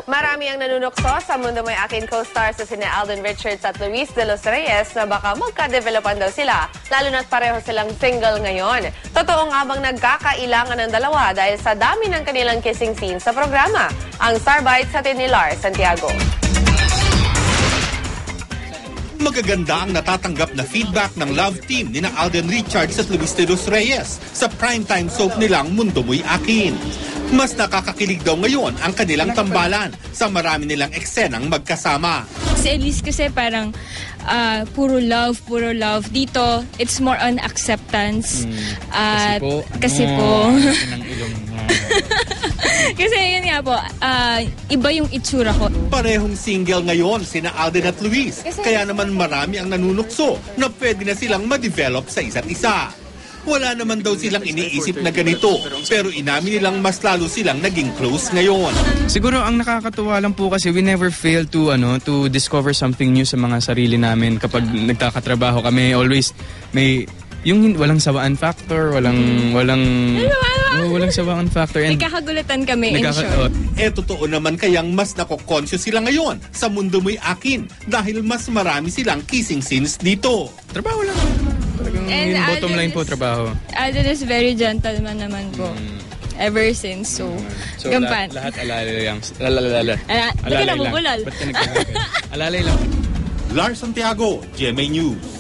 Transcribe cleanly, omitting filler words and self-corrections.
Marami ang nanunukso sa Mundo Mo'y Akin co-stars sa sina Alden Richards at Luis de los Reyes na baka magka-developan daw sila, lalo na't pareho silang single ngayon. Totoo nga bang nagkakailangan ng dalawa dahil sa dami ng kanilang kissing scenes sa programa? Ang Starbites sa ni Lars Santiago. Magaganda ang natatanggap na feedback ng love team ni Alden Richards at Luis de los Reyes sa primetime soap nilang Mundo Mo'y Akin. Mas nakakakilig daw ngayon ang kanilang tambalan sa marami nilang eksenang magkasama. Si Elise kasi parang puro love. Dito, it's more on acceptance. Kasi po. Kasi yun nga po, iba yung itsura ko. Parehong single ngayon sina Alden at Luis. Kaya naman marami ang nanunukso na pwede na silang ma-develop sa isa't isa. Wala naman daw silang iniisip na ganito, pero inamin nilang mas lalo silang naging close ngayon. Siguro ang nakakatuwa lang po kasi we never fail to discover something new sa mga sarili namin kapag nagkakatrabaho kami. Always may yung walang sawaan factor, walang sawaan factor. And nagkakagulatan kami in short. Totoo naman kayang mas nako-conscious sila ngayon sa Mundo Mo'y Akin dahil mas marami silang kissing scenes dito. Trabaho lang. And yung bottom line po, trabaho. Alden is very gentleman naman po. Ever since, so gampan. Lahat alalay lang. Alalay lang. Ba't ka nagkakagay? Alalay lang. Lars Santiago, GMA News.